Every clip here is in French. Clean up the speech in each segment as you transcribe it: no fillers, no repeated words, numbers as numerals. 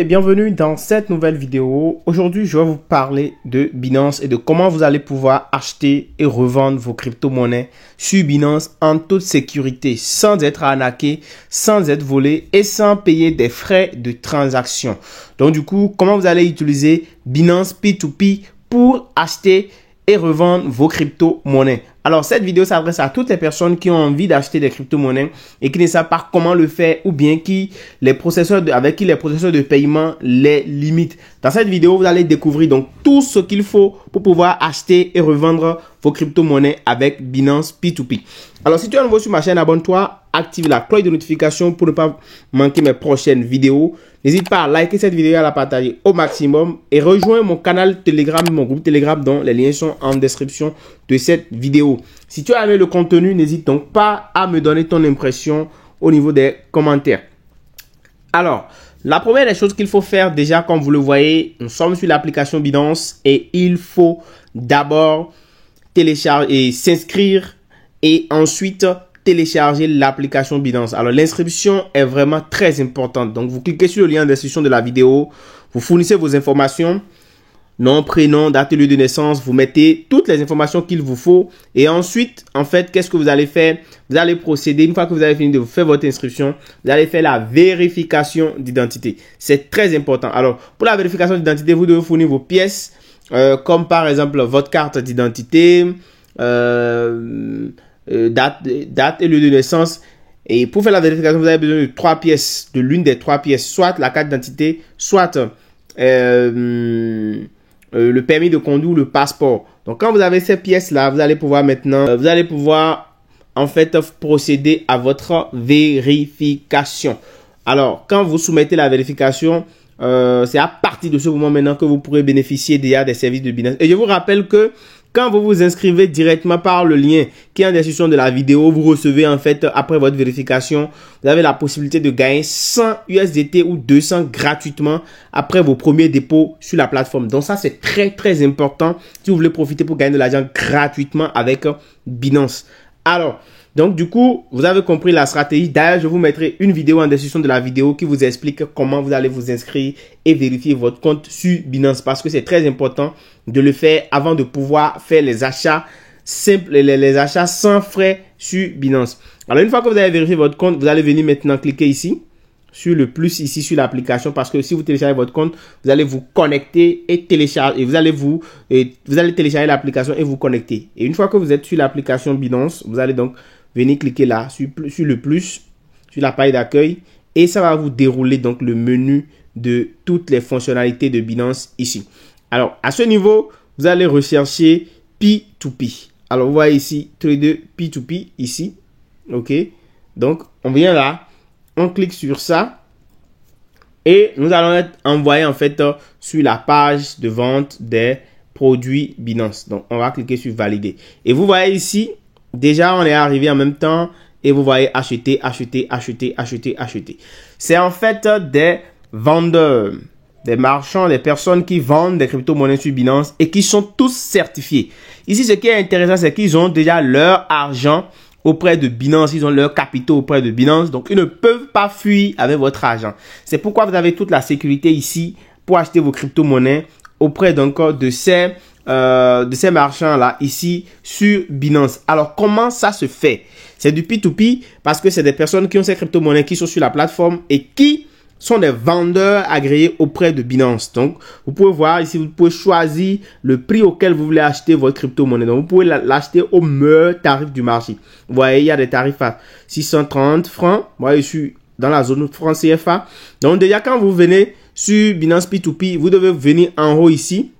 Et bienvenue dans cette nouvelle vidéo. Aujourd'hui, je vais vous parler de Binance et de comment vous allez pouvoir acheter et revendre vos crypto-monnaies sur Binance en toute sécurité, sans être arnaqué, sans être volé et sans payer des frais de transaction. Donc du coup, comment vous allez utiliser Binance P2P pour acheter et revendre vos crypto-monnaies. Alors, cette vidéo s'adresse à toutes les personnes qui ont envie d'acheter des crypto-monnaies et qui ne savent pas comment le faire ou bien avec qui les processeurs de paiement les limitent. Dans cette vidéo, vous allez découvrir donc tout ce qu'il faut pour pouvoir acheter et revendre vos crypto-monnaies avec Binance P2P. Alors, si tu es nouveau sur ma chaîne, abonne-toi, active la cloche de notification pour ne pas manquer mes prochaines vidéos. N'hésite pas à liker cette vidéo et à la partager au maximum et rejoins mon canal Telegram, mon groupe Telegram dont les liens sont en description de cette vidéo. Si tu as aimé le contenu, n'hésite donc pas à me donner ton impression au niveau des commentaires. Alors, la première des choses qu'il faut faire déjà, comme vous le voyez, nous sommes sur l'application Binance et il faut d'abord télécharger et s'inscrire et ensuite télécharger l'application Binance. Alors, l'inscription est vraiment très importante. Donc, vous cliquez sur le lien en description de la vidéo, vous fournissez vos informations, nom, prénom, date et lieu de naissance, vous mettez toutes les informations qu'il vous faut et ensuite, en fait, qu'est-ce que vous allez faire? Vous allez procéder, une fois que vous avez fini de faire votre inscription, vous allez faire la vérification d'identité. C'est très important. Alors, pour la vérification d'identité, vous devez fournir vos pièces, comme par exemple votre carte d'identité, date et lieu de naissance. Et pour faire la vérification, vous avez besoin de 3 pièces, de l'une des 3 pièces, soit la carte d'identité, soit le permis de conduire ou le passeport. Donc, quand vous avez ces pièces-là, vous allez pouvoir maintenant, en fait procéder à votre vérification. Alors, quand vous soumettez la vérification, c'est à partir de ce moment maintenant que vous pourrez bénéficier déjà des services de Binance. Et je vous rappelle que quand vous vous inscrivez directement par le lien qui est en description de la vidéo, vous recevez en fait, après votre vérification, vous avez la possibilité de gagner 100 USDT ou 200 gratuitement après vos premiers dépôts sur la plateforme. Donc ça, c'est très, très important si vous voulez profiter pour gagner de l'argent gratuitement avec Binance. Alors, donc du coup, vous avez compris la stratégie. D'ailleurs, je vous mettrai une vidéo en description de la vidéo qui vous explique comment vous allez vous inscrire et vérifier votre compte sur Binance parce que c'est très important de le faire avant de pouvoir faire les achats simples, les achats sans frais sur Binance. Alors, une fois que vous avez vérifié votre compte, vous allez venir maintenant cliquer ici sur le plus ici sur l'application parce que si vous téléchargez votre compte, vous allez vous connecter et télécharger et vous allez télécharger l'application et vous connecter. Et une fois que vous êtes sur l'application Binance, vous allez donc venez cliquer là sur le plus, sur la page d'accueil et ça va vous dérouler donc le menu de toutes les fonctionnalités de Binance ici. Alors, à ce niveau, vous allez rechercher P2P. Alors, vous voyez ici, Trader P2P ici. OK. Donc, on vient là, on clique sur ça et nous allons être envoyés en fait sur la page de vente des produits Binance. Donc, on va cliquer sur valider. Et vous voyez ici, déjà, on est arrivé en même temps et vous voyez acheter, acheter, acheter, acheter, acheter. C'est en fait des vendeurs, des marchands, des personnes qui vendent des crypto-monnaies sur Binance et qui sont tous certifiés. Ici, ce qui est intéressant, c'est qu'ils ont déjà leur argent auprès de Binance. Ils ont leur capitaux auprès de Binance. Donc, ils ne peuvent pas fuir avec votre argent. C'est pourquoi vous avez toute la sécurité ici pour acheter vos crypto-monnaies auprès donc de ces marchands là ici sur Binance. Alors comment ça se fait? C'est du P2P parce que c'est des personnes qui ont ces crypto-monnaies qui sont sur la plateforme et qui sont des vendeurs agréés auprès de Binance. Donc vous pouvez voir ici, vous pouvez choisir le prix auquel vous voulez acheter votre crypto-monnaie. Donc vous pouvez l'acheter au meilleur tarif du marché. Vous voyez, il y a des tarifs à 630 francs. Vous voyez, je suis dans la zone franc CFA. Donc déjà quand vous venez sur Binance P2P, vous devez venir en haut ici.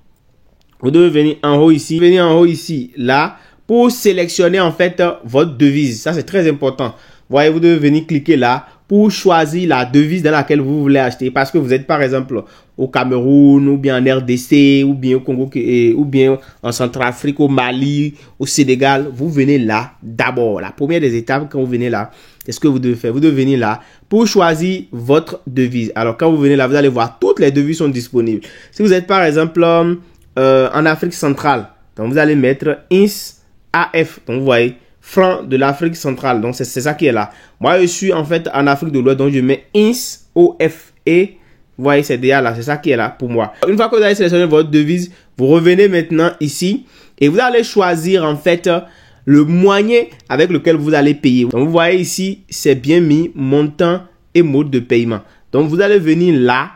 Vous devez venir en haut ici, là, pour sélectionner en fait votre devise. Ça, c'est très important. Vous voyez, vous devez venir cliquer là pour choisir la devise dans laquelle vous voulez acheter. Parce que vous êtes par exemple au Cameroun, ou bien en RDC, ou bien au Congo, ou bien en Centrafrique, au Mali, au Sénégal. Vous venez là d'abord. La première des étapes, quand vous venez là, qu'est-ce que vous devez faire? Vous devez venir là pour choisir votre devise. Alors, quand vous venez là, vous allez voir toutes les devises sont disponibles. Si vous êtes par exemple en Afrique centrale, donc vous allez mettre INS AF, donc vous voyez franc de l'Afrique centrale, donc c'est ça qui est là. Moi je suis en fait en Afrique de l'Ouest, donc je mets INS OF et Vous voyez, c'est déjà là. C'est ça qui est là pour moi. Une fois que vous avez sélectionné votre devise, vous revenez maintenant ici et vous allez choisir en fait le moyen avec lequel vous allez payer. Donc, vous voyez ici, c'est bien mis montant et mode de paiement. Donc, vous allez venir là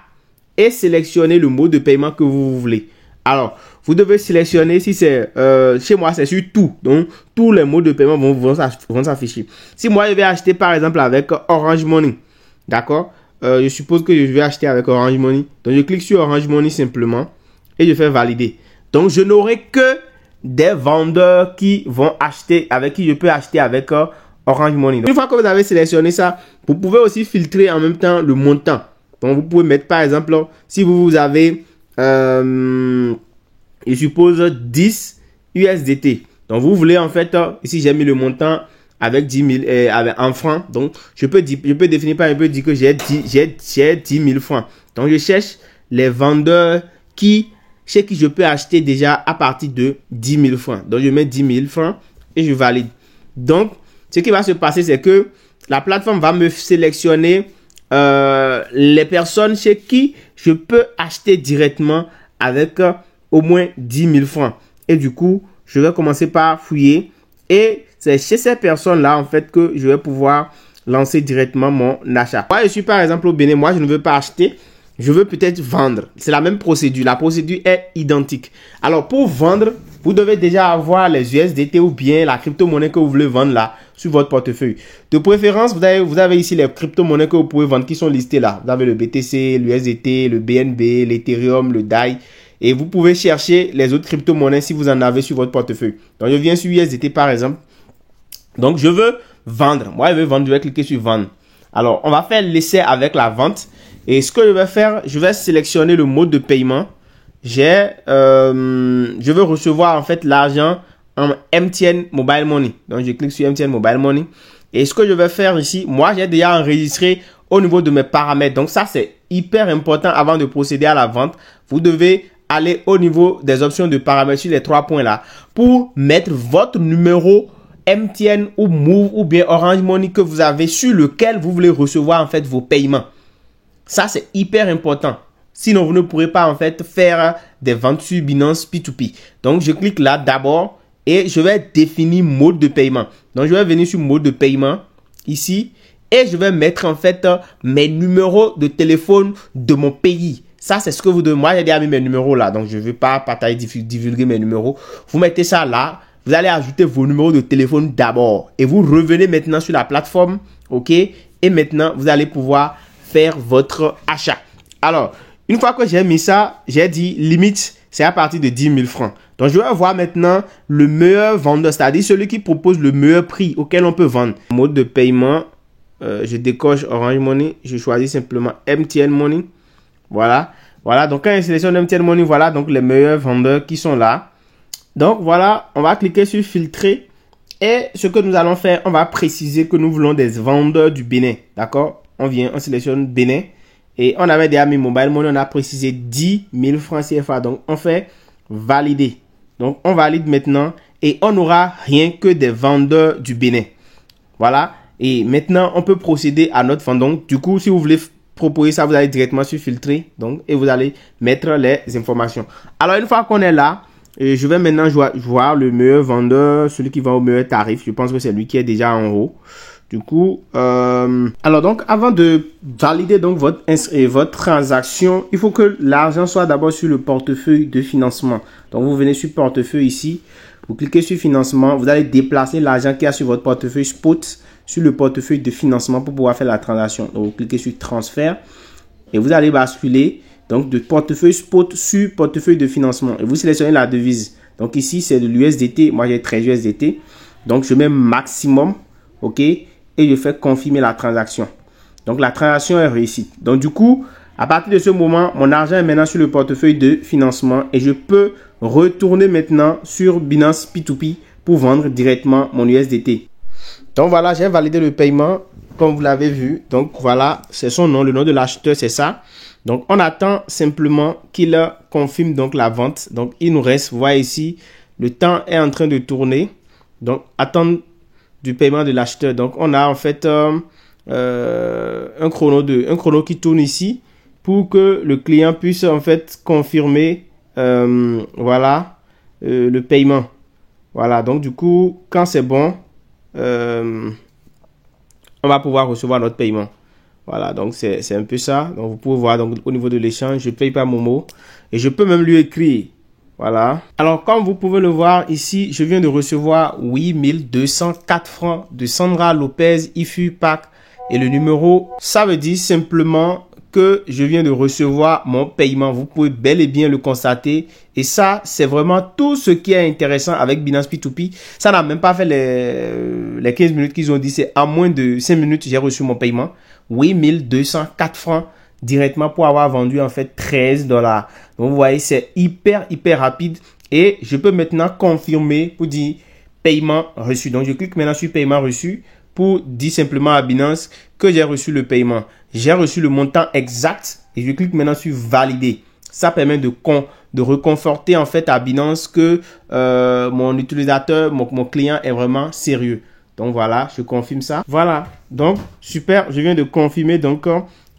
et sélectionner le mode de paiement que vous voulez. Alors, vous devez sélectionner si c'est chez moi, c'est sur tout. Donc, tous les modes de paiement vont s'afficher. Si moi, je vais acheter par exemple avec Orange Money, d'accord? Je suppose que je vais acheter avec Orange Money. Donc, je clique sur Orange Money simplement et je fais valider. Donc, je n'aurai que des vendeurs qui vont acheter, avec qui je peux acheter avec Orange Money. Donc, une fois que vous avez sélectionné ça, vous pouvez aussi filtrer en même temps le montant. Donc, vous pouvez mettre par exemple, si vous avez, je suppose 10 USDT. Donc, vous voulez en fait, ici j'ai mis le montant avec 10 000 en francs. Donc, je peux définir par exemple dire que j'ai 10 000 francs. Donc, je cherche les vendeurs chez qui je peux acheter déjà à partir de 10 000 francs. Donc, je mets 10 000 francs et je valide. Donc, ce qui va se passer, c'est que la plateforme va me sélectionner les personnes chez qui je peux acheter directement avec au moins 10 000 francs. Et du coup, je vais commencer par fouiller. Et c'est chez ces personnes-là, en fait, que je vais pouvoir lancer directement mon achat. Moi, je suis par exemple au Bénin. Moi, je ne veux pas acheter. Je veux peut-être vendre. C'est la même procédure. La procédure est identique. Alors, pour vendre, vous devez déjà avoir les USDT ou bien la crypto-monnaie que vous voulez vendre là sur votre portefeuille. De préférence, vous avez ici les crypto-monnaies que vous pouvez vendre qui sont listées là. Vous avez le BTC, l'USDT, le BNB, l'Ethereum, le DAI. Et vous pouvez chercher les autres crypto-monnaies si vous en avez sur votre portefeuille. Donc, je viens sur USDT par exemple. Donc, je veux vendre. Moi, je veux vendre. Je vais cliquer sur vendre. Alors, on va faire l'essai avec la vente. Et ce que je vais faire, je vais sélectionner le mode de paiement. Je veux recevoir en fait l'argent en MTN Mobile Money. Donc, je clique sur MTN Mobile Money. Et ce que je vais faire ici, moi, j'ai déjà enregistré au niveau de mes paramètres. Donc, ça, c'est hyper important avant de procéder à la vente. Vous devez aller au niveau des options de paramètres sur les 3 points là pour mettre votre numéro MTN ou Move ou bien Orange Money que vous avez sur lequel vous voulez recevoir en fait vos paiements. Ça, c'est hyper important. Sinon, vous ne pourrez pas en fait faire des ventes sur Binance P2P. Donc, je clique là d'abord et je vais définir mode de paiement. Donc, je vais venir sur mode de paiement ici et je vais mettre en fait mes numéros de téléphone de mon pays. Ça, c'est ce que vous devez. Moi, j'ai déjà mis mes numéros là. Donc, je ne vais pas partager, divulguer mes numéros. Vous mettez ça là. Vous allez ajouter vos numéros de téléphone d'abord. Et vous revenez maintenant sur la plateforme. OK? Et maintenant, vous allez pouvoir faire votre achat. Alors, une fois que j'ai mis ça, j'ai dit limite, c'est à partir de 10 000 francs. Donc, je vais voir maintenant le meilleur vendeur, c'est-à-dire celui qui propose le meilleur prix auquel on peut vendre. Mode de paiement, je décoche Orange Money. Je choisis simplement MTN Money. Voilà. Voilà. Donc, quand je sélectionne MTN Money, voilà donc les meilleurs vendeurs qui sont là. Donc, voilà. On va cliquer sur filtrer. Et ce que nous allons faire, on va préciser que nous voulons des vendeurs du Bénin. D'accord? On vient, on sélectionne Bénin. Et on avait déjà mis Mobile Money, on a précisé 10 000 francs CFA. Donc, on fait valider. Donc, on valide maintenant. Et on n'aura rien que des vendeurs du Bénin. Voilà. Et maintenant, on peut procéder à notre vente. Donc, du coup, si vous voulez proposer ça, vous allez directement sur filtrer. Donc, et vous allez mettre les informations. Alors, une fois qu'on est là, je vais maintenant voir le meilleur vendeur, celui qui vend au meilleur tarif. Je pense que c'est lui qui est déjà en haut. Du coup, alors donc, avant de valider donc votre transaction, il faut que l'argent soit d'abord sur le portefeuille de financement. Donc, vous venez sur portefeuille ici, vous cliquez sur financement, vous allez déplacer l'argent qui est sur votre portefeuille spot sur le portefeuille de financement pour pouvoir faire la transaction. Donc, vous cliquez sur transfert et vous allez basculer donc de portefeuille spot sur portefeuille de financement et vous sélectionnez la devise. Donc, ici, c'est de l'USDT. Moi, j'ai 13 USDT. Donc, je mets maximum. OK? Et je fais confirmer la transaction. Donc, la transaction est réussie. Donc, du coup, à partir de ce moment, mon argent est maintenant sur le portefeuille de financement et je peux retourner maintenant sur Binance P2P pour vendre directement mon USDT. Donc, voilà, j'ai validé le paiement comme vous l'avez vu. Donc, voilà, c'est son nom. Le nom de l'acheteur, c'est ça. Donc, on attend simplement qu'il confirme donc la vente. Donc, il nous reste, vous voyez ici, le temps est en train de tourner. Donc, attendre du paiement de l'acheteur. Donc, on a en fait un chrono qui tourne ici. pour que le client puisse en fait confirmer voilà le paiement. Voilà, donc du coup, quand c'est bon, on va pouvoir recevoir notre paiement. Voilà, donc c'est un peu ça. Donc vous pouvez voir, donc au niveau de l'échange, je paye par Momo et je peux même lui écrire. Voilà. Alors, comme vous pouvez le voir ici, je viens de recevoir 8204 francs de Sandra Lopez IFU Pack. Et le numéro, ça veut dire simplement que je viens de recevoir mon paiement. Vous pouvez bel et bien le constater. Et ça, c'est vraiment tout ce qui est intéressant avec Binance P2P. Ça n'a même pas fait les 15 minutes qu'ils ont dit. C'est en moins de 5 minutes, j'ai reçu mon paiement. 8204 francs. Directement pour avoir vendu en fait 13 $. Donc vous voyez, c'est hyper rapide et je peux maintenant confirmer pour dire paiement reçu. Donc je clique maintenant sur paiement reçu pour dire simplement à Binance que j'ai reçu le paiement. J'ai reçu le montant exact et je clique maintenant sur valider. Ça permet de reconforter en fait à Binance que mon utilisateur, mon client est vraiment sérieux. Donc voilà, je confirme ça. Voilà, donc super, je viens de confirmer donc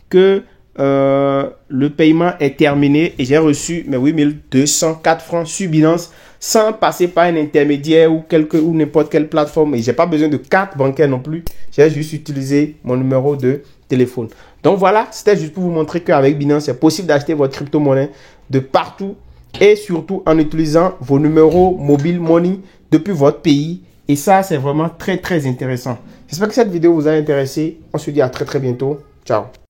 que le paiement est terminé et j'ai reçu mes 8204 francs sur Binance sans passer par un intermédiaire ou n'importe quelle plateforme et j'ai pas besoin de carte bancaire non plus. J'ai juste utilisé mon numéro de téléphone. Donc voilà, c'était juste pour vous montrer qu'avec Binance, c'est possible d'acheter votre crypto-monnaie de partout et surtout en utilisant vos numéros mobile money depuis votre pays. Et ça, c'est vraiment très intéressant. J'espère que cette vidéo vous a intéressé. On se dit à très bientôt. Ciao.